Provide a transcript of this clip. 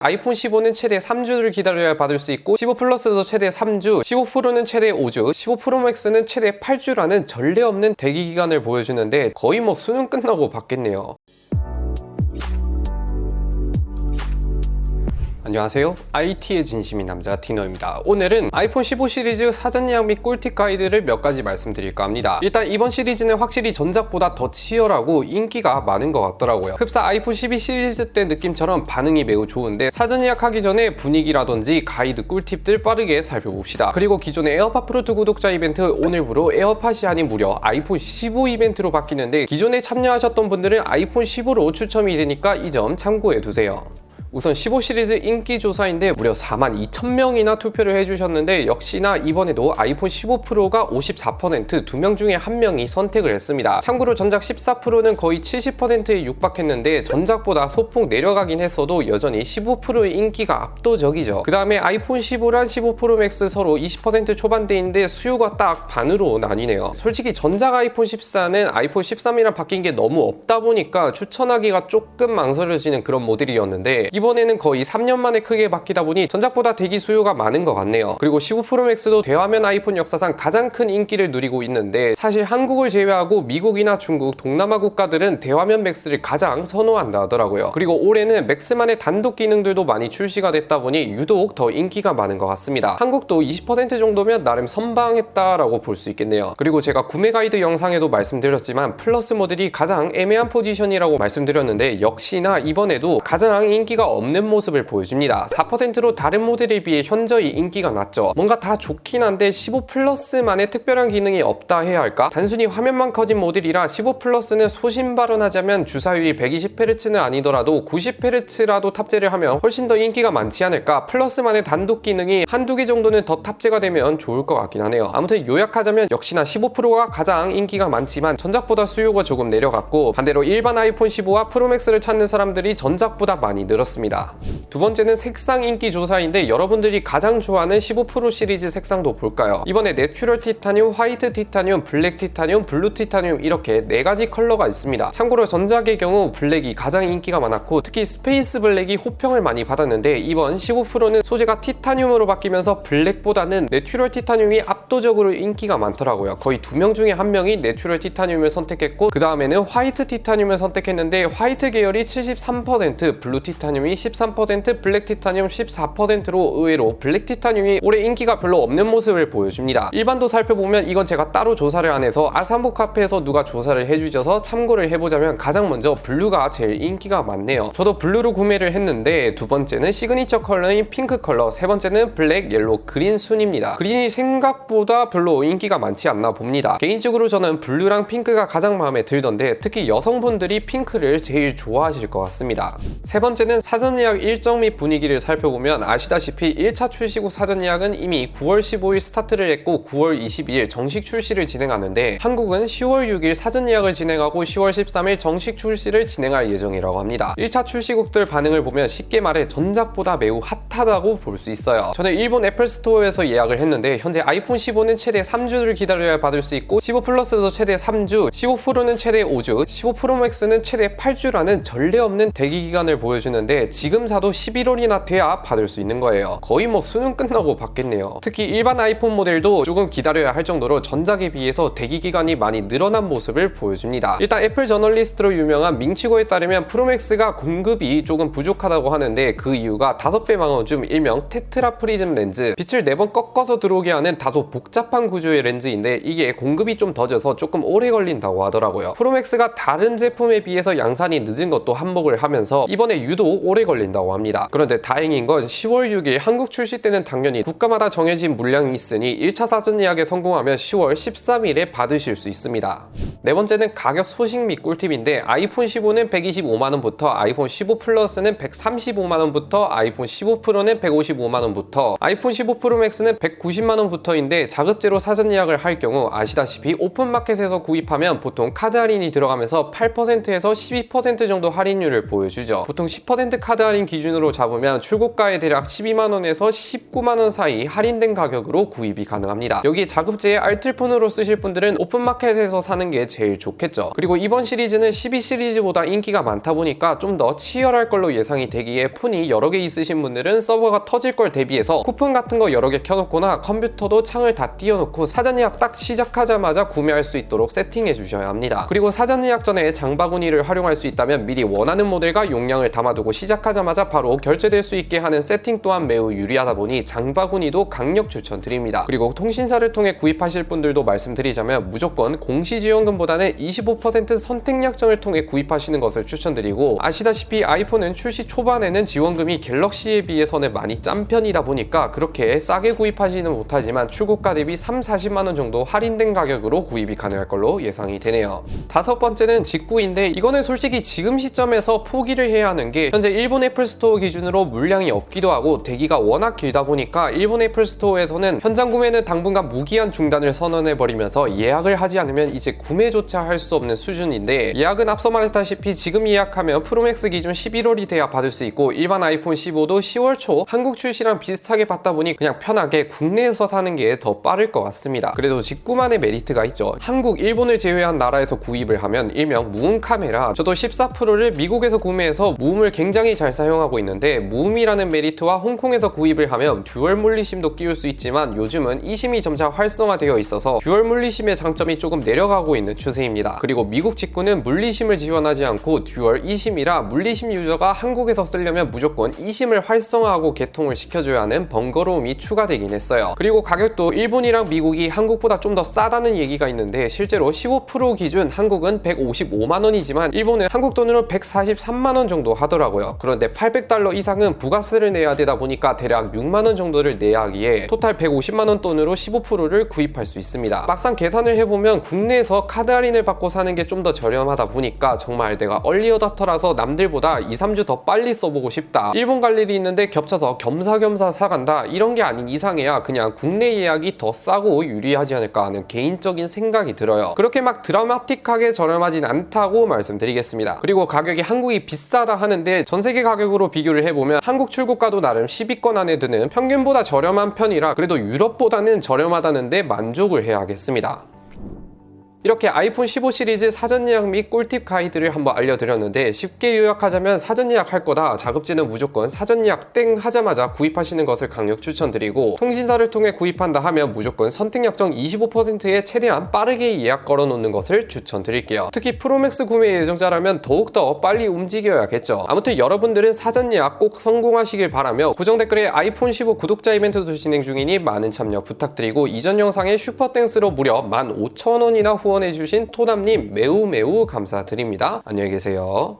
아이폰 15는 최대 3주를 기다려야 받을 수 있고 15 플러스도 최대 3주, 15 프로는 최대 5주, 15 프로 맥스는 최대 8주라는 전례 없는 대기 기간을 보여주는데 거의 뭐 수능 끝나고 받겠네요. 안녕하세요. IT의 진심인 남자 디너입니다. 오늘은 아이폰 15 시리즈 사전 예약 및 꿀팁 가이드를 몇 가지 말씀드릴까 합니다. 일단 이번 시리즈는 확실히 전작보다 더 치열하고 인기가 많은 것 같더라고요. 흡사 아이폰 12 시리즈 때 느낌처럼 반응이 매우 좋은데 사전 예약하기 전에 분위기라든지 가이드 꿀팁들 빠르게 살펴봅시다. 그리고 기존의 에어팟 프로2 구독자 이벤트 오늘부로 에어팟이 아닌 무려 아이폰 15 이벤트로 바뀌는데 기존에 참여하셨던 분들은 아이폰 15로 추첨이 되니까 이 점 참고해두세요. 우선 15 시리즈 인기 조사인데 무려 42,000명이나 투표를 해주셨는데 역시나 이번에도 아이폰 15 프로가 54%, 2명 중에 1명이 선택을 했습니다. 참고로 전작 14 프로는 거의 70%에 육박했는데 전작보다 소폭 내려가긴 했어도 여전히 15 프로의 인기가 압도적이죠. 그 다음에 아이폰 15랑 15 프로 맥스 서로 20% 초반대인데 수요가 딱 반으로 나뉘네요. 솔직히 전작 아이폰 14는 아이폰 13이랑 바뀐 게 너무 없다 보니까 추천하기가 조금 망설여지는 그런 모델이었는데 이번에는 거의 3년 만에 크게 바뀌다 보니 전작보다 대기 수요가 많은 것 같네요. 그리고 15 프로 맥스도 대화면 아이폰 역사상 가장 큰 인기를 누리고 있는데 사실 한국을 제외하고 미국이나 중국, 동남아 국가들은 대화면 맥스를 가장 선호한다 하더라고요. 그리고 올해는 맥스만의 단독 기능들도 많이 출시가 됐다 보니 유독 더 인기가 많은 것 같습니다. 한국도 20% 정도면 나름 선방했다라고 볼 수 있겠네요. 그리고 제가 구매 가이드 영상에도 말씀드렸지만 플러스 모델이 가장 애매한 포지션이라고 말씀드렸는데 역시나 이번에도 가장 인기가 없는 모습을 보여줍니다. 4%로 다른 모델에 비해 현저히 인기가 낮죠. 뭔가 다 좋긴 한데 15 플러스만의 특별한 기능이 없다 해야 할까? 단순히 화면만 커진 모델이라 15 플러스는 소신 발언하자면 주사율이 120Hz는 아니더라도 90Hz라도 탑재를 하면 훨씬 더 인기가 많지 않을까? 플러스만의 단독 기능이 한두 개 정도는 더 탑재가 되면 좋을 것 같긴 하네요. 아무튼 요약하자면 역시나 15 프로가 가장 인기가 많지만 전작보다 수요가 조금 내려갔고 반대로 일반 아이폰 15와 프로맥스를 찾는 사람들이 전작보다 많이 늘었습니다. 두 번째는 색상 인기 조사인데 여러분들이 가장 좋아하는 15 프로 시리즈 색상도 볼까요? 이번에 내추럴 티타늄, 화이트 티타늄, 블랙 티타늄, 블루 티타늄 이렇게 4가지 컬러가 있습니다. 참고로 전작의 경우 블랙이 가장 인기가 많았고 특히 스페이스 블랙이 호평을 많이 받았는데 이번 15 프로는 소재가 티타늄으로 바뀌면서 블랙보다는 내추럴 티타늄이 압도적으로 인기가 많더라고요. 거의 2명 중에 1명이 내추럴 티타늄을 선택했고 그 다음에는 화이트 티타늄을 선택했는데 화이트 계열이 73%, 블루 티타늄이 13%, 블랙 티타늄 14%로 의외로 블랙 티타늄이 올해 인기가 별로 없는 모습을 보여줍니다. 일반도 살펴보면 이건 제가 따로 조사를 안 해서 아산부 카페에서 누가 조사를 해주셔서 참고를 해보자면 가장 먼저 블루가 제일 인기가 많네요. 저도 블루로 구매를 했는데 두 번째는 시그니처 컬러인 핑크 컬러, 세 번째는 블랙, 옐로우, 그린 순입니다. 그린이 생각보다 별로 인기가 많지 않나 봅니다. 개인적으로 저는 블루랑 핑크가 가장 마음에 들던데 특히 여성분들이 핑크를 제일 좋아하실 것 같습니다. 세 번째는 사전 예약 일정 및 분위기를 살펴보면 아시다시피 1차 출시 후 사전 예약은 이미 9월 15일 스타트를 했고 9월 22일 정식 출시를 진행하는데 한국은 10월 6일 사전 예약을 진행하고 10월 13일 정식 출시를 진행할 예정이라고 합니다. 1차 출시국들 반응을 보면 쉽게 말해 전작보다 매우 핫하다고 볼 수 있어요. 저는 일본 애플 스토어에서 예약을 했는데 현재 아이폰 15는 최대 3주를 기다려야 받을 수 있고 15 플러스도 최대 3주, 15 프로는 최대 5주, 15 프로 맥스는 최대 8주라는 전례 없는 대기 기간을 보여주는데 지금 사도 11월이나 돼야 받을 수 있는 거예요. 거의 뭐 수능 끝나고 받겠네요. 특히 일반 아이폰 모델도 조금 기다려야 할 정도로 전작에 비해서 대기 기간이 많이 늘어난 모습을 보여줍니다. 일단 애플 저널리스트로 유명한 밍치고에 따르면 프로맥스가 공급이 조금 부족하다고 하는데 그 이유가 5배 망원줌 일명 테트라 프리즘 렌즈, 빛을 4번 꺾어서 들어오게 하는 다소 복잡한 구조의 렌즈인데 이게 공급이 좀 더져서 조금 오래 걸린다고 하더라고요. 프로맥스가 다른 제품에 비해서 양산이 늦은 것도 한몫을 하면서 이번에 유독 오래 걸린다고 합니다. 그런데 다행인 건 10월 6일 한국 출시 때는 당연히 국가마다 정해진 물량이 있으니 1차 사전 예약에 성공하면 10월 13일에 받으실 수 있습니다. 네 번째는 가격 소식 및 꿀팁인데 아이폰 15는 125만원부터 아이폰 15 플러스는 135만원부터 아이폰 15 프로는 155만원부터 아이폰 15 프로 맥스는 190만원부터인데 자급제로 사전 예약을 할 경우 아시다시피 오픈마켓에서 구입하면 보통 카드 할인이 들어가면서 8%에서 12% 정도 할인율을 보여주죠. 보통 10% 카드 할인 기준으로 잡으면 출고가에 대략 12만원에서 19만원 사이 할인된 가격으로 구입이 가능합니다. 여기 자급제에 알뜰폰으로 쓰실 분들은 오픈마켓에서 사는 게 제일 좋겠죠. 그리고 이번 시리즈는 12 시리즈보다 인기가 많다 보니까 좀 더 치열할 걸로 예상이 되기에 폰이 여러 개 있으신 분들은 서버가 터질 걸 대비해서 쿠폰 같은 거 여러 개 켜놓거나 컴퓨터도 창을 다 띄워놓고 사전 예약 딱 시작하자마자 구매할 수 있도록 세팅해 주셔야 합니다. 그리고 사전 예약 전에 장바구니를 활용할 수 있다면 미리 원하는 모델과 용량을 담아두고 시작하자마자 바로 결제될 수 있게 하는 세팅 또한 매우 유리하다 보니 장바구니도 강력 추천드립니다. 그리고 통신사를 통해 구입하실 분들도 말씀드리자면 무조건 공시지원금보다는 25% 선택 약정을 통해 구입하시는 것을 추천드리고, 아시다시피 아이폰은 출시 초반에는 지원금이 갤럭시에 비해서는 많이 짠 편이다 보니까 그렇게 싸게 구입하지는 못하지만 출고가 대비 30-40만원 정도 할인된 가격으로 구입이 가능할 걸로 예상이 되네요. 다섯 번째는 직구인데, 이거는 솔직히 지금 시점에서 포기를 해야 하는 게 현재 일본 애플 스토어 기준으로 물량이 없기도 하고 대기가 워낙 길다 보니까 일본 애플 스토어에서는 현장 구매는 당분간 무기한 중단을 선언해버리면서 예약을 하지 않으면 이제 구매조차 할 수 없는 수준인데, 예약은 앞서 말했다시피 지금 예약하면 프로맥스 기준 11월이 돼야 받을 수 있고 일반 아이폰 15도 10월 초 한국 출시랑 비슷하게 받다 보니 그냥 편하게 국내에서 사는 게 더 빠를 것 같습니다. 그래도 직구만의 메리트가 있죠. 한국, 일본을 제외한 나라에서 구입을 하면 일명 무음 카메라, 저도 14 프로를 미국에서 구매해서 무음을 굉장히 잘 사용하고 있는데, 무음이라는 메리트와 홍콩에서 구입을 하면 듀얼 물리심도 끼울 수 있지만 요즘은 e심이 점차 활성화되어 있어서 듀얼 물리심의 장점이 조금 내려가고 있는 추세입니다. 그리고 미국 직구는 물리심을 지원하지 않고 듀얼 e심이라 물리심 유저가 한국에서 쓰려면 무조건 e심을 활성화하고 개통을 시켜줘야 하는 번거로움이 추가되긴 했어요. 그리고 가격도 일본이랑 미국이 한국보다 좀 더 싸다는 얘기가 있는데, 실제로 15 프로 기준 한국은 155만원이지만 일본은 한국 돈으로 143만원 정도 하더라고요. 그런데 800달러 이상은 부가세를 내야 되다 보니까 대략 6만원 정도를 내야 하기에 토탈 150만원 돈으로 15 프로를 구입할 수 있습니다. 막상 계산을 해보면 국내에서 카드 할인을 받고 사는 게 좀 더 저렴하다 보니까 정말 내가 얼리 어답터라서 남들보다 2-3주 더 빨리 써보고 싶다, 일본 갈 일이 있는데 겹쳐서 겸사겸사 사간다, 이런 게 아닌 이상해야 그냥 국내 예약이 더 싸고 유리하지 않을까 하는 개인적인 생각이 들어요. 그렇게 막 드라마틱하게 저렴하진 않다고 말씀드리겠습니다. 그리고 가격이 한국이 비싸다 하는데 전세계 가격으로 비교를 해보면 한국 출고가도 나름 10위권 안에 드는 평균보다 저렴한 편이라 그래도 유럽보다는 저렴하다는데 만족을 해야겠습니다. 이렇게 아이폰 15 시리즈 사전 예약 및 꿀팁 가이드를 한번 알려드렸는데, 쉽게 요약하자면 사전 예약할 거다, 자급제는 무조건 사전 예약 땡 하자마자 구입하시는 것을 강력 추천드리고, 통신사를 통해 구입한다 하면 무조건 선택 약정 25%에 최대한 빠르게 예약 걸어놓는 것을 추천드릴게요. 특히 프로맥스 구매 예정자라면 더욱더 빨리 움직여야겠죠. 아무튼 여러분들은 사전 예약 꼭 성공하시길 바라며, 고정 댓글에 아이폰 15 구독자 이벤트도 진행 중이니 많은 참여 부탁드리고, 이전 영상에 슈퍼땡스로 무려 15,000원이나 후원해주신 토담님 매우 감사드립니다. 안녕히 계세요.